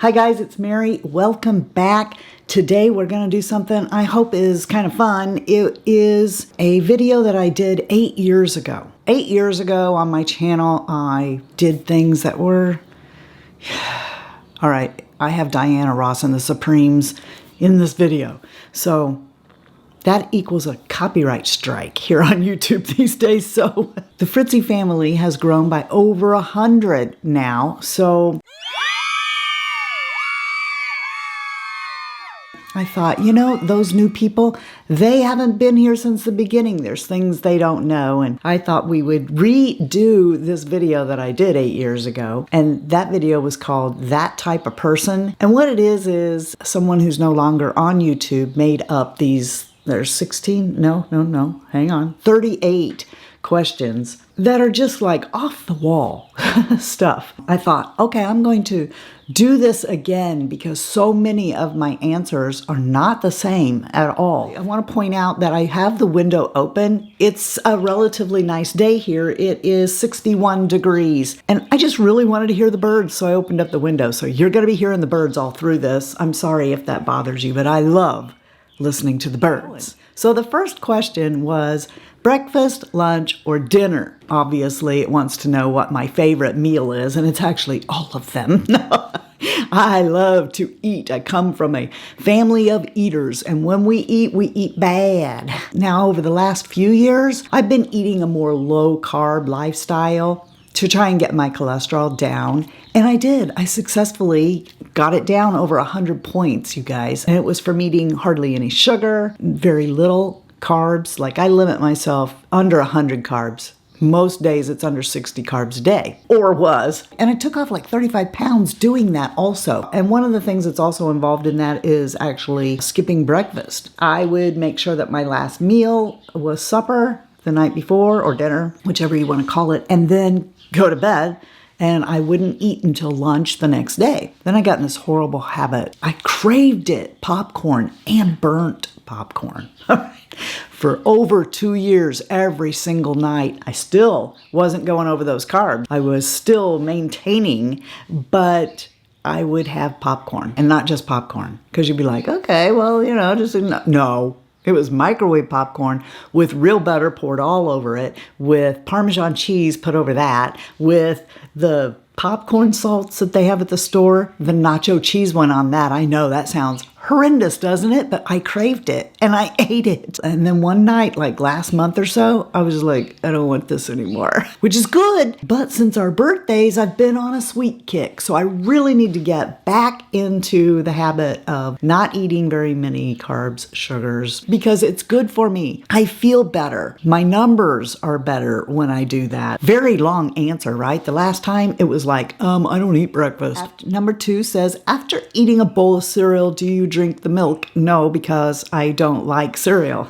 Hi guys, it's Mary. Welcome back. Today we're going to do something I hope is kind of fun. It is a video that I did 8 years ago. 8 years ago on my channel, I did things that were... All right, I have Diana Ross and the Supremes in this video. So that equals a copyright strike here on YouTube these days. So the Fritzy family has grown by over 100 now. So I thought, you know, those new people, they haven't been here since the beginning. There's things they don't know. And I thought we would redo this video that I did 8 years ago. And that video was called That Type of Person. And what it is someone who's no longer on YouTube made up these, there's 16, no, hang on, 38 questions that are just like off the wall stuff. I thought, okay, I'm going to do this again because so many of my answers are not the same at all. I want to point out that I have the window open. It's a relatively nice day here. It is 61 degrees and I just really wanted to hear the birds, so I opened up the window. So you're going to be hearing the birds all through this. I'm sorry if that bothers you, but I love listening to the birds. So the first question was breakfast, lunch, or dinner. Obviously, it wants to know what my favorite meal is, and it's actually all of them. I love to eat. I come from a family of eaters, and when we eat bad. Now, over the last few years, I've been eating a more low-carb lifestyle to try and get my cholesterol down. And I did. I successfully got it down over 100 points, you guys. And it was from eating hardly any sugar, very little carbs. Like I limit myself under 100 carbs. Most days it's under 60 carbs a day, or was. And I took off like 35 pounds doing that also. And one of the things that's also involved in that is actually skipping breakfast. I would make sure that my last meal was supper the night before, or dinner, whichever you want to call it, and then go to bed. And I wouldn't eat until lunch the next day. Then I got in this horrible habit. I craved it, popcorn and burnt popcorn. For over 2 years, every single night, I still wasn't going over those carbs. I was still maintaining, but I would have popcorn, and not just popcorn. Because you'd be like, okay, well, you know, just no. It was microwave popcorn with real butter poured all over it, with Parmesan cheese put over that, with the popcorn salts that they have at the store. The nacho cheese went on that. I know that sounds horrendous, doesn't it? But I craved it and I ate it. And then one night, like last month or so, I was like, I don't want this anymore, which is good. But since our birthdays, I've been on a sweet kick. So I really need to get back into the habit of not eating very many carbs, sugars, because it's good for me. I feel better. My numbers are better when I do that. Very long answer, right? The last time it was like, I don't eat breakfast. Number 2 says, after eating a bowl of cereal, do you drink the milk? No, because I don't like cereal.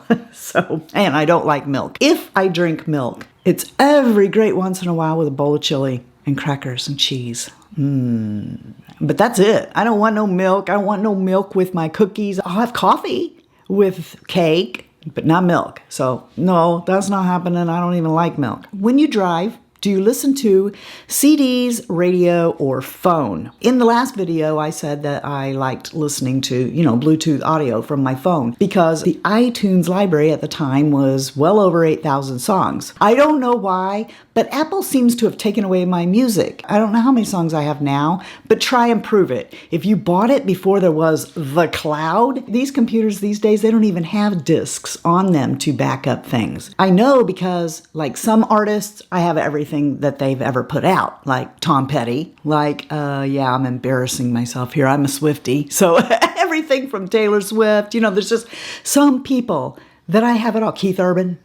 And I don't like milk. If I drink milk, it's every great once in a while with a bowl of chili and crackers and cheese. But that's it. I don't want no milk. I don't want no milk with my cookies. I'll have coffee with cake, but not milk. So no, that's not happening. I don't even like milk. When you drive, do you listen to CDs, radio, or phone? In the last video, I said that I liked listening to, Bluetooth audio from my phone because the iTunes library at the time was well over 8,000 songs. I don't know why, but Apple seems to have taken away my music. I don't know how many songs I have now, but try and prove it. If you bought it before there was the cloud, these computers these days, they don't even have discs on them to back up things. I know because like some artists, I have everything that they've ever put out, like Tom Petty, I'm embarrassing myself here. I'm a Swiftie. So everything from Taylor Swift, there's just some people that I have it all. Keith Urban,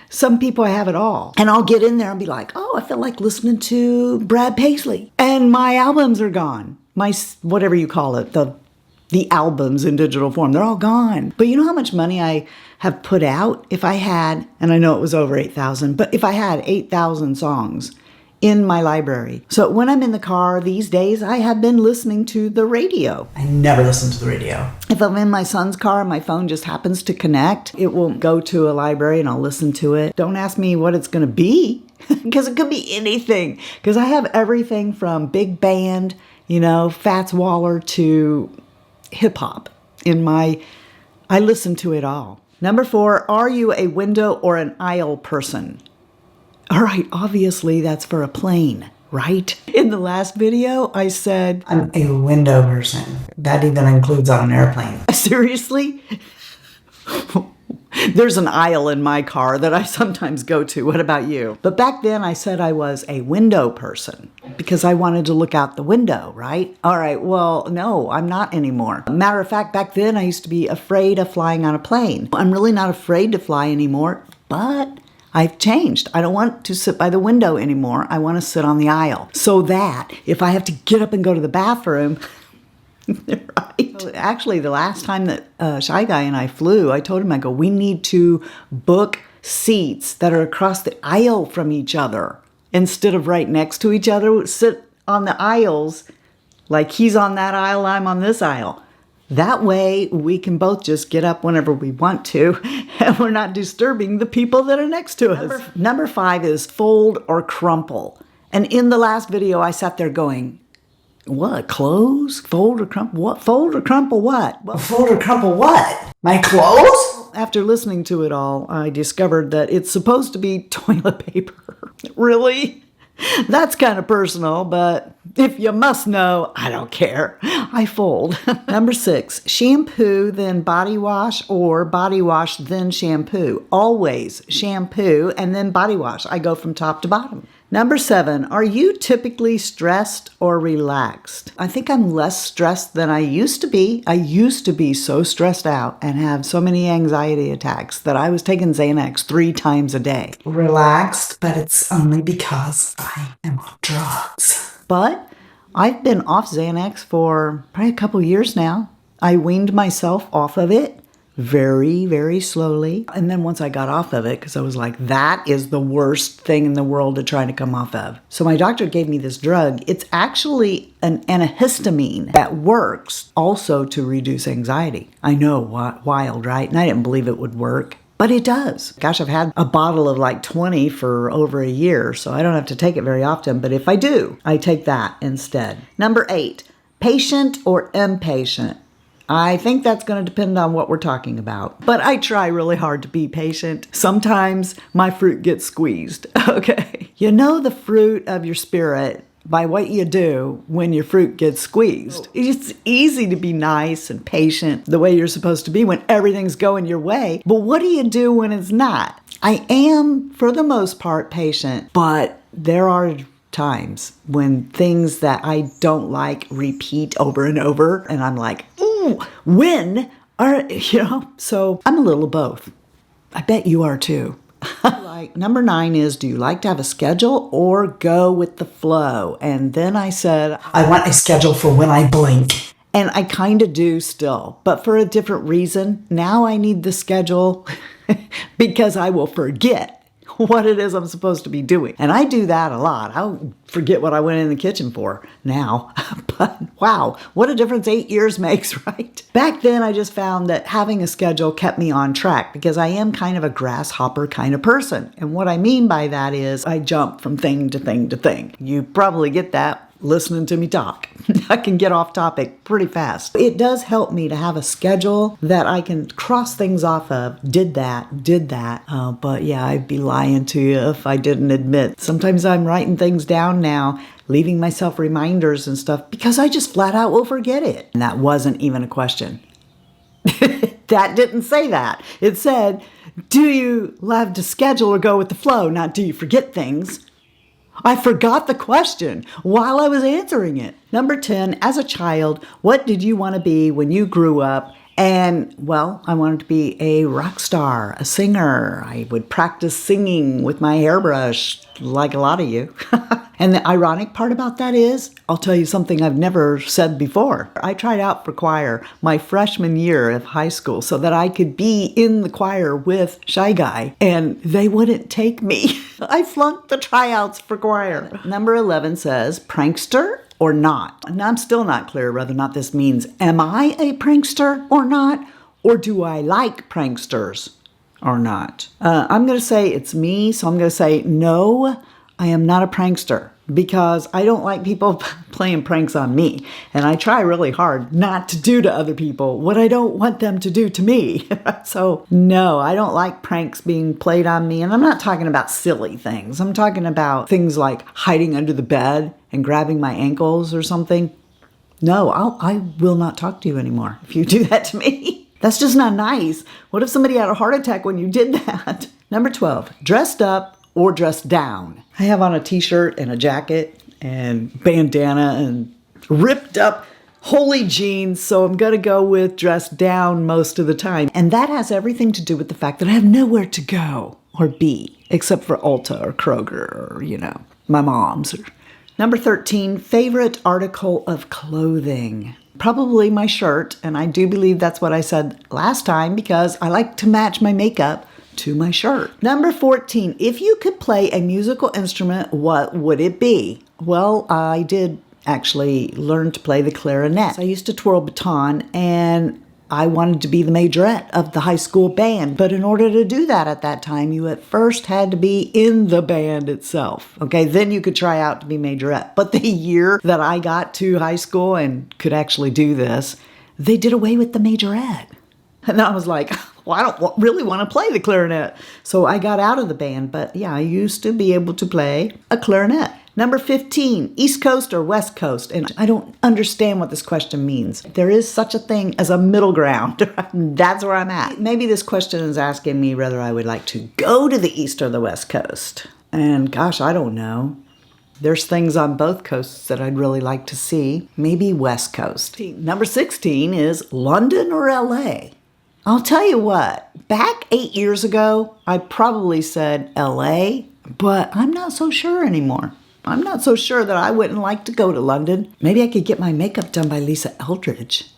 some people I have it all. And I'll get in there and be like, oh, I feel like listening to Brad Paisley. And my albums are gone. My, whatever you call it, the albums in digital form, they're all gone. But you know how much money I have put out? If I had, and I know it was over 8,000, but if I had 8,000 songs in my library. So when I'm in the car these days, I have been listening to the radio. I never listen to the radio. If I'm in my son's car and my phone just happens to connect, it will go to a library and I'll listen to it. Don't ask me what it's going to be because it could be anything. Because I have everything from big band you know, Fats Waller to hip hop. I listen to it all. Number 4, are you a window or an aisle person? All right, obviously that's for a plane, right? In the last video, I said, I'm a window person. That even includes on an airplane. Seriously? There's an aisle in my car that I sometimes go to. What about you? But back then I said I was a window person because I wanted to look out the window, right? All right, well, no, I'm not anymore. Matter of fact, back then I used to be afraid of flying on a plane. I'm really not afraid to fly anymore, but I've changed. I don't want to sit by the window anymore. I want to sit on the aisle so that if I have to get up and go to the bathroom, right. So actually, the last time that Shy Guy and I flew, I told him, I go, we need to book seats that are across the aisle from each other. Instead of right next to each other, sit on the aisles like he's on that aisle, I'm on this aisle. That way, we can both just get up whenever we want to, and we're not disturbing the people that are next to us. Number 5 is fold or crumple. And in the last video, I sat there going, what, clothes? Fold or crumple? What? Fold or crumple what? Well, fold or crumple what? My clothes? After listening to it all, I discovered that it's supposed to be toilet paper. Really? That's kind of personal, but if you must know, I don't care. I fold. Number 6, shampoo, then body wash, or body wash, then shampoo. Always shampoo and then body wash. I go from top to bottom. Number 7, are you typically stressed or relaxed? I think I'm less stressed than I used to be. I used to be so stressed out and have so many anxiety attacks that I was taking Xanax 3 times a day. Relaxed, but it's only because I am on drugs. But I've been off Xanax for probably a couple years now. I weaned myself off of it very, very slowly. And then once I got off of it, because I was like, that is the worst thing in the world to try to come off of. So my doctor gave me this drug. It's actually an antihistamine that works also to reduce anxiety. I know, wild, right? And I didn't believe it would work. But it does. Gosh, I've had a bottle of like 20 for over a year, so I don't have to take it very often. But if I do, I take that instead. Number 8, patient or impatient? I think that's going to depend on what we're talking about. But I try really hard to be patient. Sometimes my fruit gets squeezed, okay? You know the fruit of your spirit by what you do when your fruit gets squeezed. It's easy to be nice and patient the way you're supposed to be when everything's going your way. But what do you do when it's not? I am, for the most part, patient, but there are times when things that I don't like repeat over and over, and I'm like, ooh, when are, you know? So I'm a little both. I bet you are too. Like, number 9 is, do you like to have a schedule or go with the flow? And then I said, I want a schedule for when I blink. And I kind of do still, but for a different reason. Now I need the schedule because I will forget what it is I'm supposed to be doing. And I do that a lot. I'll forget what I went in the kitchen for now. But wow, what a difference 8 years makes, right? Back then, I just found that having a schedule kept me on track because I am kind of a grasshopper kind of person. And what I mean by that is I jump from thing to thing to thing. You probably get that listening to me talk. I can get off topic pretty fast. It does help me to have a schedule that I can cross things off of. Did that. But yeah, I'd be lying to you if I didn't admit. Sometimes I'm writing things down now, leaving myself reminders and stuff because I just flat out will forget it. And that wasn't even a question. That didn't say that. It said, do you love to schedule or go with the flow? Not do you forget things? I forgot the question while I was answering it. Number 10, as a child, what did you want to be when you grew up? And, well, I wanted to be a rock star, a singer. I would practice singing with my hairbrush, like a lot of you. And the ironic part about that is, I'll tell you something I've never said before. I tried out for choir my freshman year of high school so that I could be in the choir with Shy Guy, and they wouldn't take me. I flunked the tryouts for choir. Number 11 says, prankster or not? And I'm still not clear whether or not this means, am I a prankster or not? Or do I like pranksters or not? I'm going to say it's me, so I'm going to say no. I am not a prankster. because I don't like people playing pranks on me. And I try really hard not to do to other people what I don't want them to do to me. So no, I don't like pranks being played on me. And I'm not talking about silly things. I'm talking about things like hiding under the bed and grabbing my ankles or something. No, I will not talk to you anymore if you do that to me. That's just not nice. What if somebody had a heart attack when you did that? Number 12, dressed up or dressed down. I have on a t-shirt and a jacket and bandana and ripped up holy jeans, so I'm gonna go with dressed down most of the time. And that has everything to do with the fact that I have nowhere to go or be, except for Ulta or Kroger or, you know, my mom's. Number 13, favorite article of clothing. Probably my shirt, and I do believe that's what I said last time because I like to match my makeup to my shirt. Number 14, if you could play a musical instrument, what would it be? Well, I did actually learn to play the clarinet. I used to twirl baton and I wanted to be the majorette of the high school band. But in order to do that at that time, you at first had to be in the band itself. Okay, then you could try out to be majorette. But the year that I got to high school and could actually do this, they did away with the majorette. And I was like, well, I don't really want to play the clarinet. So I got out of the band. But yeah, I used to be able to play a clarinet. Number 15, East Coast or West Coast? And I don't understand what this question means. There is such a thing as a middle ground. That's where I'm at. Maybe this question is asking me whether I would like to go to the East or the West Coast. And gosh, I don't know. There's things on both coasts that I'd really like to see. Maybe West Coast. Number 16 is London or LA? I'll tell you what, back 8 years ago, I probably said LA, but I'm not so sure anymore. I'm not so sure that I wouldn't like to go to London. Maybe I could get my makeup done by Lisa Eldridge.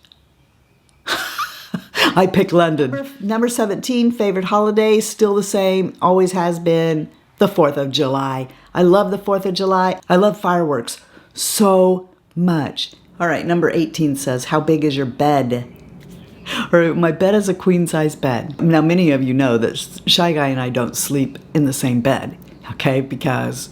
I pick London. Number 17, favorite holiday, still the same, always has been, the 4th of July. I love the 4th of July. I love fireworks so much. All right, number 18 says, how big is your bed? Or my bed is a queen-size bed. Now, many of you know that Shy Guy and I don't sleep in the same bed, okay? Because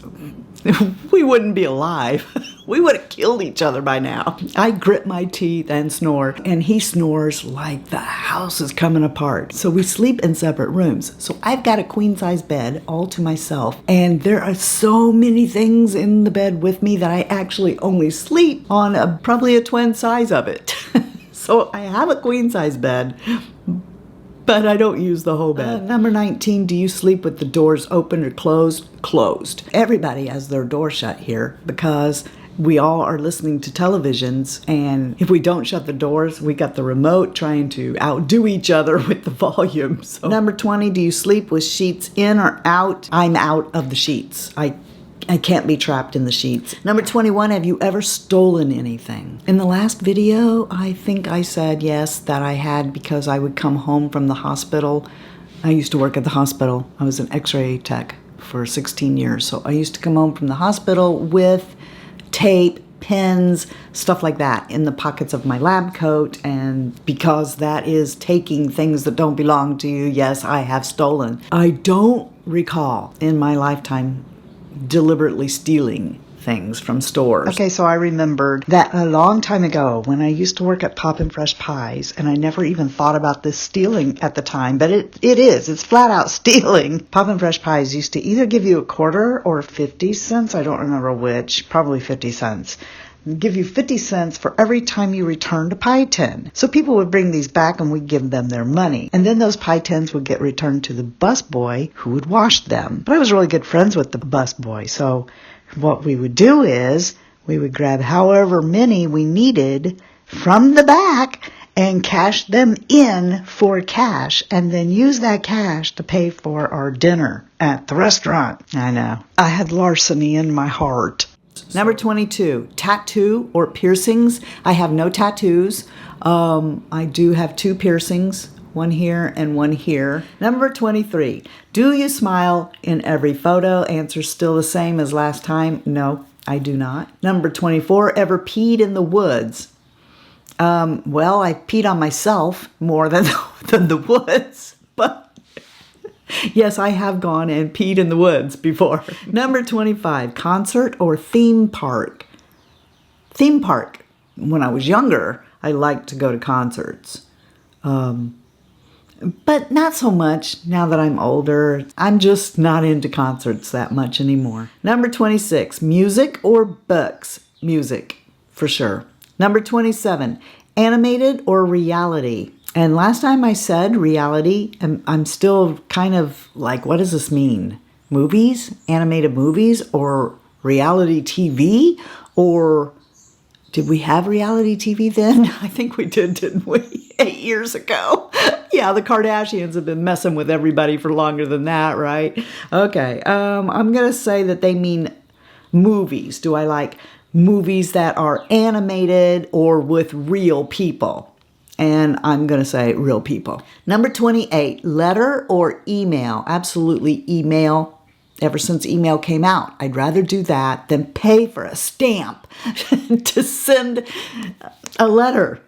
we wouldn't be alive. We would have killed each other by now. I grit my teeth and snore, and he snores like the house is coming apart. So we sleep in separate rooms. So I've got a queen-size bed all to myself, and there are so many things in the bed with me that I actually only sleep on probably a twin size of it. So I have a queen-size bed, but I don't use the whole bed. Number 19, do you sleep with the doors open or closed? Closed. Everybody has their door shut here because we all are listening to televisions, and if we don't shut the doors, we got the remote trying to outdo each other with the volume. So. Number 20, do you sleep with sheets in or out? I'm out of the sheets. I can't be trapped in the sheets. Number 21, have you ever stolen anything? In the last video, I think I said yes, that I had, because I would come home from the hospital. I used to work at the hospital. I was an x-ray tech for 16 years. So I used to come home from the hospital with tape, pins, stuff like that in the pockets of my lab coat. And because that is taking things that don't belong to you, yes, I have stolen. I don't recall in my lifetime deliberately stealing things from stores. Okay, so I remembered that a long time ago when I used to work at Poppin' Fresh Pies, and I never even thought about this stealing at the time, but it's flat out stealing. Poppin' Fresh Pies used to either give you a quarter or 50 cents, I don't remember which, probably 50 cents. Give you 50 cents for every time you returned a pie tin. So people would bring these back and we'd give them their money. And then those pie tins would get returned to the busboy who would wash them. But I was really good friends with the busboy. So what we would do is we would grab however many we needed from the back and cash them in for cash, and then use that cash to pay for our dinner at the restaurant. I know. I had larceny in my heart. Number 22, tattoo or piercings. I have no tattoos. I do have 2 piercings, one here and one here. Number 23, do you smile in every photo? Answer still the same as last time. No, I do not. Number 24, ever peed in the woods? Well, I peed on myself more than the woods, but Yes, I have gone and peed in the woods before. Number 25, concert or theme park? Theme park. When I was younger, I liked to go to concerts. But not so much now that I'm older. I'm just not into concerts that much anymore. Number 26, music or books? Music, for sure. Number 27, animated or reality? And last time I said reality, I'm still kind of like, what does this mean? Movies? Animated movies? Or reality TV? Or did we have reality TV then? I think we did, didn't we? 8 years ago. Yeah, the Kardashians have been messing with everybody for longer than that, right? Okay, I'm going to say that they mean movies. Do I like movies that are animated or with real people? And I'm going to say real people. Number 28, letter or email? Absolutely email. Ever since email came out, I'd rather do that than pay for a stamp to send a letter.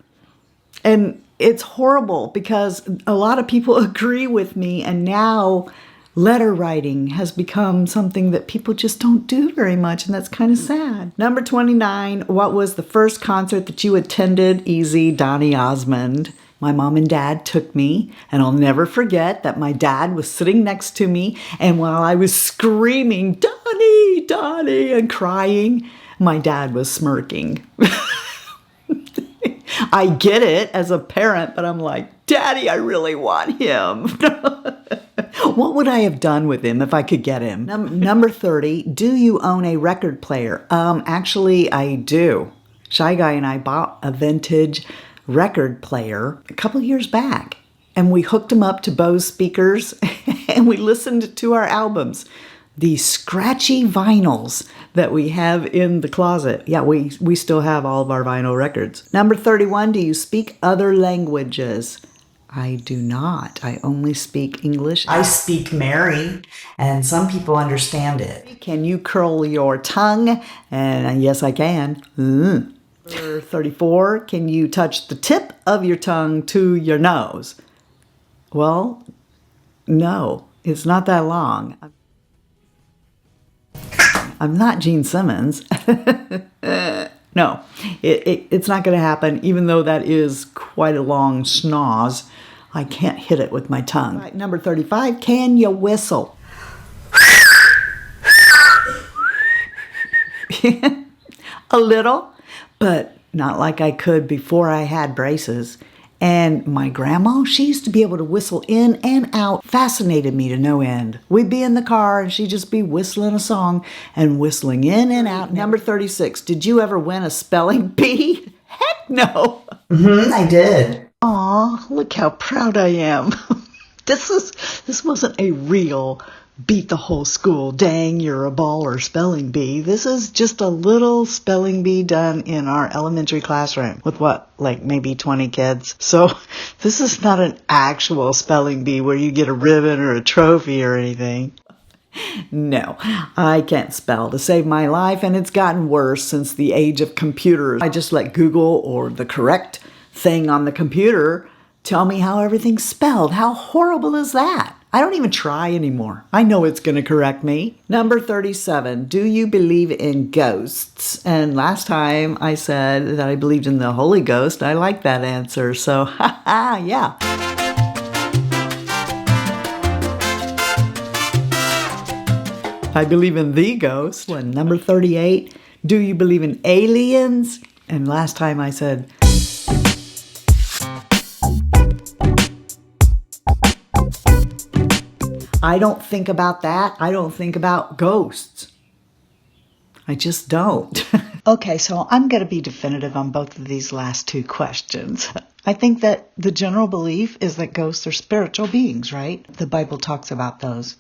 And it's horrible because a lot of people agree with me, and now letter writing has become something that people just don't do very much, and that's kind of sad. Number 29, what was the first concert that you attended? Easy, Donny Osmond. My mom and dad took me, and I'll never forget that my dad was sitting next to me, and while I was screaming, Donny, Donny, and crying, my dad was smirking. I get it as a parent, but I'm like, Daddy, I really want him. What would I have done with him if I could get him? Number 30, do you own a record player? Actually, I do. Shy Guy and I bought a vintage record player a couple years back, and we hooked him up to Bose speakers, and we listened to our albums. The scratchy vinyls that we have in the closet. Yeah, we still have all of our vinyl records. Number 31, do you speak other languages? I do not. I only speak English. I speak Mary, and some people understand it. Can you curl your tongue? And yes, I can. Number 34, can you touch the tip of your tongue to your nose? Well, no, it's not that long. I'm not Gene Simmons. No, it's not going to happen, even though that is quite a long schnoz. I can't hit it with my tongue. Right, number 35, can you whistle? A little, but not like I could before I had braces. And my grandma, she used to be able to whistle in and out. Fascinated me to no end. We'd be in the car and she'd just be whistling a song and whistling in and out. Number 36, did you ever win a spelling bee? Heck no. I did. Aw, look how proud I am. This wasn't a real beat the whole school, dang, you're a baller spelling bee. This is just a little spelling bee done in our elementary classroom with like maybe 20 kids. So this is not an actual spelling bee where you get a ribbon or a trophy or anything. No, I can't spell to save my life, and it's gotten worse since the age of computers. I just let Google or the correct thing on the computer tell me how everything's spelled. How horrible is that? I don't even try anymore. I know it's going to correct me. Number 37, do you believe in ghosts? And last time I said that I believed in the Holy Ghost. I like that answer, so yeah. I believe in the ghost. And number 38, do you believe in aliens? And last time I said, I don't think about that. I don't think about ghosts. I just don't. Okay, so I'm going to be definitive on both of these last two questions. I think that the general belief is that ghosts are spiritual beings, right? The Bible talks about those.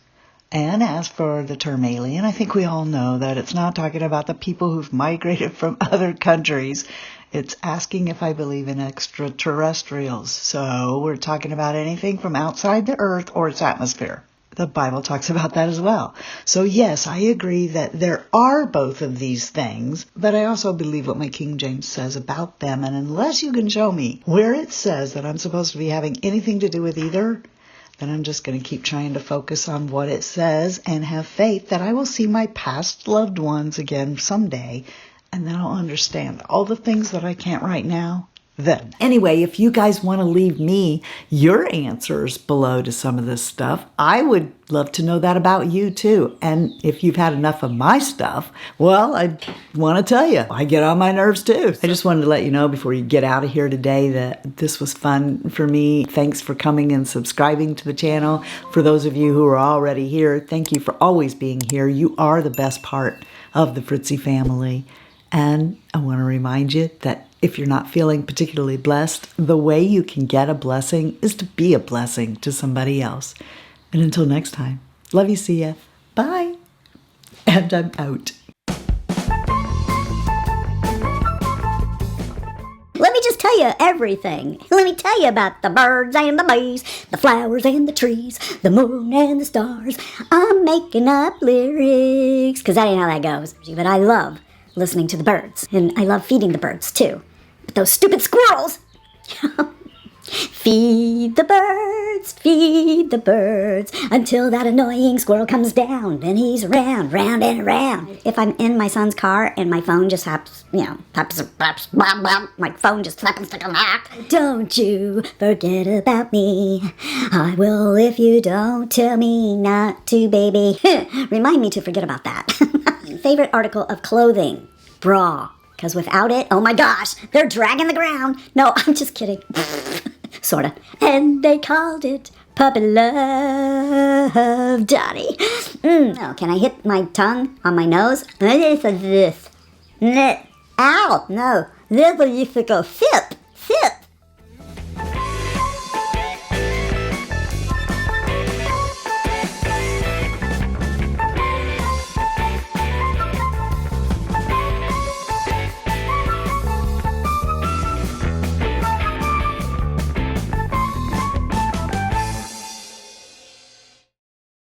And as for the term alien, I think we all know that it's not talking about the people who've migrated from other countries. It's asking if I believe in extraterrestrials. So we're talking about anything from outside the earth or its atmosphere. The Bible talks about that as well. So yes, I agree that there are both of these things, but I also believe what my King James says about them. And unless you can show me where it says that I'm supposed to be having anything to do with either, then I'm just going to keep trying to focus on what it says and have faith that I will see my past loved ones again someday, and then I'll understand all the things that I can't right now then. Anyway, if you guys want to leave me your answers below to some of this stuff, I would love to know that about you too. And if you've had enough of my stuff, well, I want to tell you, I get on my nerves too. I just wanted to let you know before you get out of here today that this was fun for me. Thanks for coming and subscribing to the channel. For those of you who are already here, thank you for always being here. You are the best part of the Fritzy family. And I want to remind you that if you're not feeling particularly blessed, the way you can get a blessing is to be a blessing to somebody else. And until next time, love you, see ya, bye, and I'm out. Let me just tell you everything. Let me tell you about the birds and the bees, the flowers and the trees, the moon and the stars. I'm making up lyrics, because that ain't how that goes. But I love listening to the birds, and I love feeding the birds too. But those stupid squirrels! Feed the birds, until that annoying squirrel comes down, and he's around, round and around. If I'm in my son's car and my phone just happens, my phone just happens to come back. Don't you forget about me. I will if you don't tell me not to, baby. Remind me to forget about that. Favorite article of clothing? Bra. Because without it, oh my gosh, they're dragging the ground. No, I'm just kidding. Sorta. And they called it Puppy Love Daddy. Oh, can I hit my tongue on my nose? This. Ow, no. This one used to go sip.